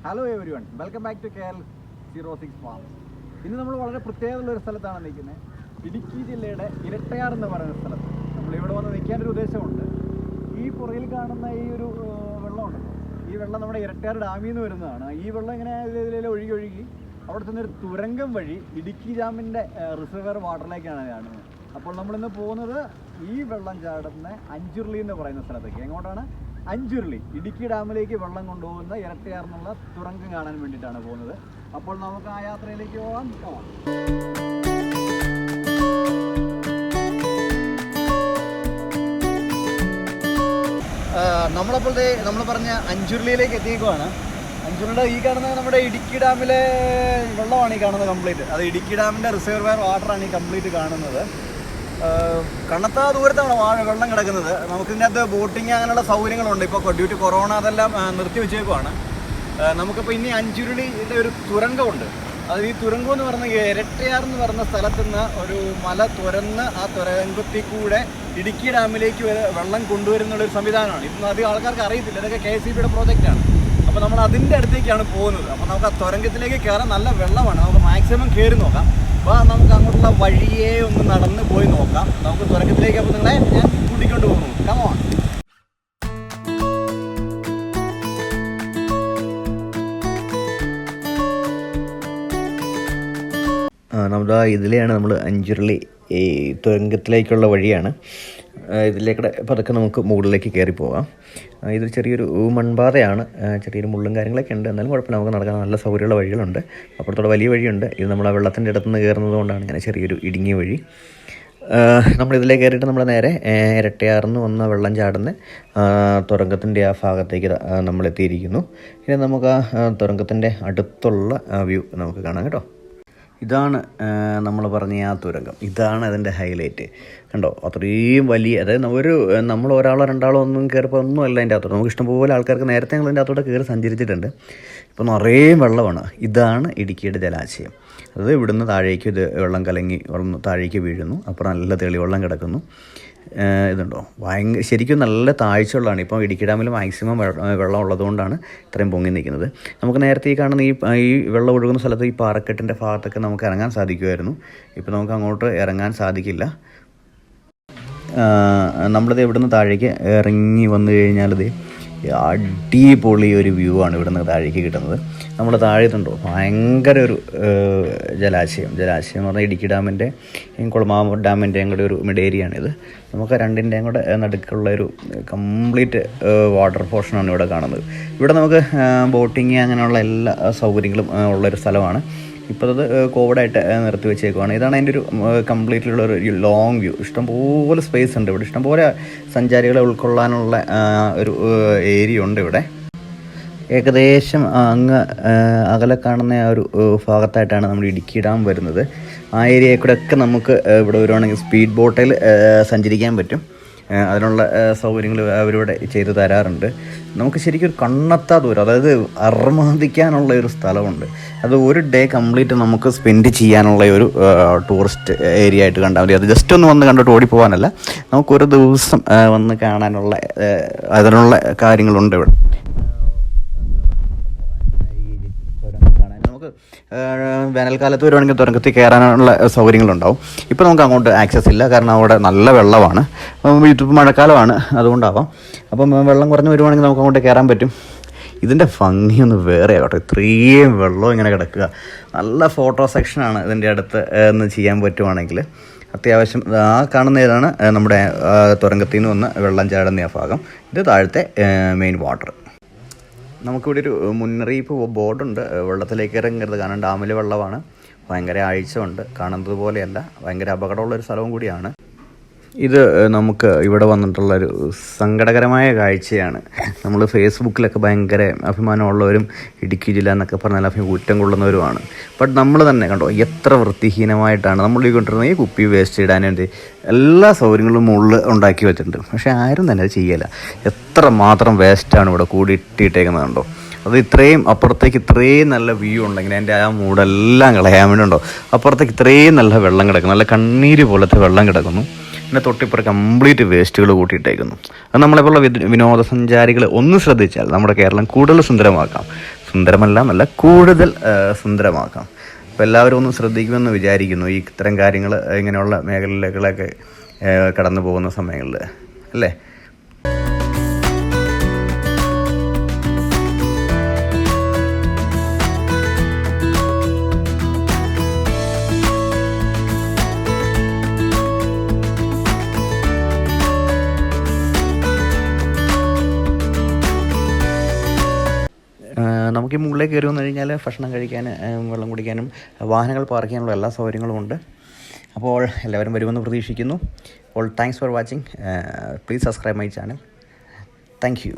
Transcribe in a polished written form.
Hello everyone, welcome back to KL06 farm. ഇന്ന് നമ്മൾ വളരെ പ്രത്യേകതയുള്ളൊരു സ്ഥലത്താണ് നിൽക്കുന്നത്. ഇടുക്കി ജില്ലയുടെ ഇരട്ടയാർ എന്ന് പറയുന്ന സ്ഥലത്ത് നമ്മളിവിടെ വന്ന് നിൽക്കാനൊരു ഉദ്ദേശമുണ്ട്. ഈ പുറകിൽ കാണുന്ന ഈ ഒരു വെള്ളമുണ്ടല്ലോ, ഈ വെള്ളം നമ്മുടെ ഇരട്ടയാർ ഡാമിൽ നിന്ന് വരുന്നതാണ്. ഈ വെള്ളം ഇങ്ങനെ ഇതിൽ ഒഴുകി അവിടെ തന്നെ ഒരു തുരങ്കം വഴി ഇടുക്കി ഡാമിൻ്റെ റിസർവർ വാട്ടറിലേക്കാണ് കാണുന്നത്. അപ്പോൾ നമ്മളിന്ന് പോകുന്നത് ഈ വെള്ളം ചാടുന്ന അഞ്ചുരുളി എന്ന് പറയുന്ന സ്ഥലത്തേക്ക്. എങ്ങോട്ടാണ്? അഞ്ചുരുളി, ഇടുക്കി ഡാമിലേക്ക് വെള്ളം കൊണ്ടുപോകുന്ന ഇരട്ടയാർന്നുള്ള തുരങ്കം കാണാൻ വേണ്ടിയിട്ടാണ് പോകുന്നത്. അപ്പോൾ നമുക്ക് ആ യാത്രയിലേക്ക് പോകാം. നമ്മൾ പറഞ്ഞ അഞ്ചുരുളിയിലേക്ക് എത്തിയേക്കുവാണ്. അഞ്ചുരുളിയുടെ ഈ കാണുന്നത് നമ്മുടെ ഇടുക്കി ഡാമിലെ വെള്ളമാണ് ഈ കാണുന്നത് കംപ്ലീറ്റ്. അത് ഇടുക്കി ഡാമിൻ്റെ റിസർവർ വാട്ടറാണ് ഈ കംപ്ലീറ്റ് കാണുന്നത്. കണ്ണത്താ ദൂരത്താണ് വെള്ളം കിടക്കുന്നത്. നമുക്കിതിനകത്ത് ബോട്ടിങ് അങ്ങനെയുള്ള സൗകര്യങ്ങളുണ്ട്. ഇപ്പോൾ ഡ്യൂ ടു കൊറോണ അതെല്ലാം നിർത്തി വെച്ചേക്കുവാണ്. നമുക്കിപ്പോൾ ഇനി അഞ്ചുരുളിയുടെ ഒരു തുരങ്കമുണ്ട്. അത് ഈ തുരങ്കം എന്ന് പറഞ്ഞ ഇരട്ടയാർ എന്ന് പറഞ്ഞ സ്ഥലത്തു നിന്ന് ഒരു മല തുരന്ന് ആ തുരങ്കത്തിൽ കൂടെ ഇടുക്കി ഡാമിലേക്ക് വെള്ളം കൊണ്ടുവരുന്നുള്ളൊരു സംവിധാനമാണ്. ഇതൊന്നും അധികം ആൾക്കാർക്ക് അറിയത്തില്ല. ഇതൊക്കെ KCBയുടെ പ്രോജക്റ്റാണ്. അപ്പോൾ നമ്മൾ അതിൻ്റെ അടുത്തേക്കാണ് പോകുന്നത്. അപ്പോൾ നമുക്ക് ആ തുരങ്കത്തിലേക്ക് കയറാൻ നല്ല വെള്ളമാണ്. നമുക്ക് മാക്സിമം കയറി നോക്കാം. അപ്പോൾ നമുക്ക് അങ്ങോട്ടുള്ള വഴിയെ ഒന്ന് നടന്ന് പോയി നോക്കാം. നമുക്ക് തുരങ്കത്തിലേക്ക് അപ്പോൾ നിങ്ങളെ ഞാൻ കൂട്ടിക്കൊണ്ട് പോകുന്നു. കമോ നമ്മുടെ ഇതിലെയാണ് നമ്മൾ അഞ്ചുരുളി ഈ തുരങ്കത്തിലേക്കുള്ള വഴിയാണ്. ഇതിലേക്കൂടെ പതുക്കെ നമുക്ക് മുകളിലേക്ക് കയറി പോകാം. ഇതൊരു ചെറിയൊരു മൺപാതയാണ്. ചെറിയൊരു മുള്ളും കാര്യങ്ങളൊക്കെ ഉണ്ട്. എന്നാലും കുഴപ്പമില്ല, നമുക്ക് നടക്കാൻ നല്ല സൗകര്യമുള്ള വഴികളുണ്ട്. അപ്പുറത്തോടെ വലിയ വഴിയുണ്ട്. ഇത് നമ്മൾ ആ വെള്ളത്തിൻ്റെ അടുത്തുനിന്ന് കയറുന്നത് കൊണ്ടാണ് ഇങ്ങനെ ചെറിയൊരു ഇടുങ്ങിയ വഴി. നമ്മളിതിലേക്ക് കയറിയിട്ട് നമ്മൾ നേരെ ഇരട്ടയാർന്ന് വന്ന വെള്ളം ചാടുന്ന തുരങ്കത്തിൻ്റെ ആ ഭാഗത്തേക്ക് നമ്മളെത്തിയിരിക്കുന്നു. ഇനി നമുക്ക് ആ തുരങ്കത്തിൻ്റെ അടുത്തുള്ള വ്യൂ നമുക്ക് കാണാം കേട്ടോ. ഇതാണ് നമ്മൾ പറഞ്ഞ ആ തുരങ്കം. ഇതാണ് അതിൻ്റെ ഹൈലൈറ്റ്. കണ്ടോ, അത്രയും വലിയ, അതായത് നമ്മൾ ഒരാളോ രണ്ടാളോ ഒന്നും കയറിപ്പോൾ ഒന്നും അല്ല അതിൻ്റെ അകത്തോട്ട്. നമുക്ക് ഇഷ്ടംപോലെ ആൾക്കാർക്ക് നേരത്തെ ഞങ്ങൾ അതിൻ്റെ അകത്തോട്ട് കയറി സഞ്ചരിച്ചിട്ടുണ്ട്. ഇപ്പോൾ നിറയെ വെള്ളമാണ്. ഇതാണ് ഇടുക്കിയുടെ ജലാശയം. അത് ഇവിടുന്ന് താഴേക്ക് ഇത് വെള്ളം കലങ്ങി താഴേക്ക് വീഴുന്നു. അപ്പുറം നല്ല തെളിവെള്ളം കിടക്കുന്നു. ഇതുണ്ടോ, ശരിക്കും നല്ല താഴ്ചയുള്ളതാണ്. ഇപ്പോൾ ഇടുക്കി ഡാമിൽ മാക്സിമം വെള്ളം ഉള്ളതുകൊണ്ടാണ് ഇത്രയും പൊങ്ങി നിൽക്കുന്നത്. നമുക്ക് നേരത്തെ ഈ കാണുന്ന ഈ വെള്ളം ഒഴുകുന്ന സ്ഥലത്ത് ഈ പാറക്കെട്ടിൻ്റെ ഭാഗത്തൊക്കെ നമുക്ക് ഇറങ്ങാൻ സാധിക്കുമായിരുന്നു. ഇപ്പോൾ നമുക്ക് അങ്ങോട്ട് ഇറങ്ങാൻ സാധിക്കില്ല. നമ്മളിത് ഇവിടുന്ന് താഴേക്ക് ഇറങ്ങി വന്നു കഴിഞ്ഞാൽ അടിപൊളി ഒരു വ്യൂ ആണ് ഇവിടുന്ന് താഴേക്ക് കിട്ടുന്നത്. നമ്മൾ താഴെത്തുണ്ടോ, ഭയങ്കര ഒരു ജലാശയം എന്ന് പറഞ്ഞാൽ ഇടുക്കി ഡാമിൻ്റെ കുളമാവ് ഡാമിൻ്റെയും കൂടെ ഒരു മിഡ് ഏരിയയാണിത്. നമുക്ക് രണ്ടിൻ്റെയും കൂടെ നടുക്കുള്ള ഒരു കംപ്ലീറ്റ് വാട്ടർ പോർഷനാണ് ഇവിടെ കാണുന്നത്. ഇവിടെ നമുക്ക് ബോട്ടിങ് അങ്ങനെയുള്ള എല്ലാ സൗകര്യങ്ങളും ഉള്ളൊരു സ്ഥലമാണ്. ഇപ്പോൾ അത് കോവിഡായിട്ട് നിർത്തി വെച്ചേക്കുവാണ്. ഇതാണ് അതിൻ്റെ ഒരു കംപ്ലീറ്റ്ലുള്ള ഒരു ലോങ് വ്യൂ. ഇഷ്ടംപോലെ സ്പേസ് ഉണ്ട് ഇവിടെ. ഇഷ്ടംപോലെ സഞ്ചാരികളെ ഉൾക്കൊള്ളാനുള്ള ഒരു ഏരിയ ഉണ്ട് ഇവിടെ. ഏകദേശം അങ്ങ് അകലെ കാണുന്ന ആ ഒരു ഭാഗത്തായിട്ടാണ് നമ്മൾ ഇടുക്കി ഡാം വരുന്നത്. ആ ഏരിയയിൽ കൂടെ ഒക്കെ നമുക്ക് ഇവിടെ വരുവാണെങ്കിൽ സ്പീഡ് ബോട്ടിൽ സഞ്ചരിക്കാൻ പറ്റും. അതിനുള്ള സൗകര്യങ്ങൾ അവരിവിടെ ചെയ്തു തരാറുണ്ട്. നമുക്ക് ശരിക്കും ഒരു കണ്ണെത്താ ദൂരം, അതായത് അർമാദിക്കാനുള്ള ഒരു സ്ഥലമുണ്ട്. അത് ഒരു ഡേ കംപ്ലീറ്റ് നമുക്ക് സ്പെൻഡ് ചെയ്യാനുള്ള ഒരു ടൂറിസ്റ്റ് ഏരിയ ആയിട്ട് കണ്ടാൽ മതി. അത് ജസ്റ്റ് ഒന്ന് വന്ന് കണ്ടിട്ട് ഓടിപ്പോകാനല്ല, നമുക്കൊരു ദിവസം വന്ന് കാണാനുള്ള അതിനുള്ള കാര്യങ്ങളുണ്ട് ഇവിടെ. വേനൽക്കാലത്ത് വരുവാണെങ്കിൽ തുരങ്കത്തിൽ കയറാനുള്ള സൗകര്യങ്ങളുണ്ടാവും. ഇപ്പോൾ നമുക്ക് അങ്ങോട്ട് ആക്സസ് ഇല്ല, കാരണം അവിടെ നല്ല വെള്ളമാണ്. ഇതിപ്പോൾ മഴക്കാലമാണ്, അതുകൊണ്ടാവാം. അപ്പം വെള്ളം കുറഞ്ഞ് വരുവാണെങ്കിൽ നമുക്ക് അങ്ങോട്ട് കയറാൻ പറ്റും. ഇതിൻ്റെ ഭംഗിയൊന്ന് വേറെ ആകട്ടെ. ഇത്രയും വെള്ളം ഇങ്ങനെ കിടക്കുക. നല്ല ഫോട്ടോ സെക്ഷനാണ് ഇതിൻ്റെ അടുത്ത് ഒന്ന് ചെയ്യാൻ പറ്റുവാണെങ്കിൽ. അത്യാവശ്യം ആ കാണുന്ന ഏതാണ് നമ്മുടെ തുരങ്കത്തിൽ നിന്ന് വന്ന് വെള്ളം ചാടുന്ന ആ ഭാഗം. ഇത് താഴത്തെ മെയിൻ വാട്ടർ. നമുക്കിവിടെ ഒരു മുന്നറിയിപ്പ് ബോർഡുണ്ട്, വെള്ളത്തിലേക്ക് ഇറങ്ങരുത്. കാരണം ഡാമിലെ വെള്ളമാണ്, ഭയങ്കര ആഴ്ചയുണ്ട്. കാണുന്നത് പോലെയല്ല, ഭയങ്കര അപകടമുള്ളൊരു സ്ഥലവും കൂടിയാണ്. ഇത് നമുക്ക് ഇവിടെ വന്നിട്ടുള്ളൊരു സങ്കടകരമായ കാഴ്ചയാണ്. നമ്മൾ ഫേസ്ബുക്കിലൊക്കെ ഭയങ്കര അഭിമാനമുള്ളവരും ഇടുക്കി ജില്ല എന്നൊക്കെ പറഞ്ഞാൽ കുറ്റം കൊള്ളുന്നവരുമാണ്. ബട്ട് നമ്മൾ തന്നെ കണ്ടോ എത്ര വൃത്തിഹീനമായിട്ടാണ് നമ്മൾ ഈ കൊണ്ടിരുന്നത്. ഈ കുപ്പി വേസ്റ്റ് ഇടാനും എല്ലാ സൗകര്യങ്ങളും മുകളിൽ ഉണ്ടാക്കി വെച്ചിട്ടുണ്ട്. പക്ഷേ ആരും തന്നെ അത് ചെയ്യല. എത്ര മാത്രം വേസ്റ്റാണ് ഇവിടെ കൂടി ഇട്ടിട്ടേക്കുന്നത് കണ്ടോ. അത് ഇത്രയും അപ്പുറത്തേക്ക് ഇത്രയും നല്ല വ്യൂ ഉണ്ടെങ്കിൽ എൻ്റെ ആ മൂടെല്ലാം കളയാൻ വേണ്ടിയുണ്ടോ. അപ്പുറത്തേക്ക് ഇത്രയും നല്ല വെള്ളം കിടക്കുന്നു, നല്ല കണ്ണീര് പോലത്തെ വെള്ളം കിടക്കുന്നു. പിന്നെ തൊട്ടിപ്പുറം കംപ്ലീറ്റ് വേസ്റ്റുകൾ കൂട്ടിയിട്ടേക്കുന്നു. അത് നമ്മളെപ്പോലുള്ള വിനോദസഞ്ചാരികൾ ഒന്ന് ശ്രദ്ധിച്ചാൽ നമ്മുടെ കേരളം കൂടുതൽ സുന്ദരമാക്കാം. സുന്ദരമല്ല എന്നല്ല, കൂടുതൽ സുന്ദരമാക്കാം. അപ്പോൾ എല്ലാവരും ഒന്ന് ശ്രദ്ധിക്കുമെന്ന് വിചാരിക്കുന്നു ഈ ഇത്തരം കാര്യങ്ങൾ ഇങ്ങനെയുള്ള മേഖലകളിലൊക്കെ കടന്നു പോകുന്ന സമയങ്ങളിൽ, അല്ലേ? നമുക്ക് ഈ മുകളിലേക്ക് കയറി വന്നു കഴിഞ്ഞാൽ ഭക്ഷണം കഴിക്കാൻ, വെള്ളം കുടിക്കാനും വാഹനങ്ങൾ പാർക്ക് ചെയ്യാനുള്ള എല്ലാ സൗകര്യങ്ങളും ഉണ്ട്. അപ്പോൾ എല്ലാവരും വരുമെന്ന് പ്രതീക്ഷിക്കുന്നു. അപ്പോൾ thanks for watching. Please subscribe my channel. Thank you.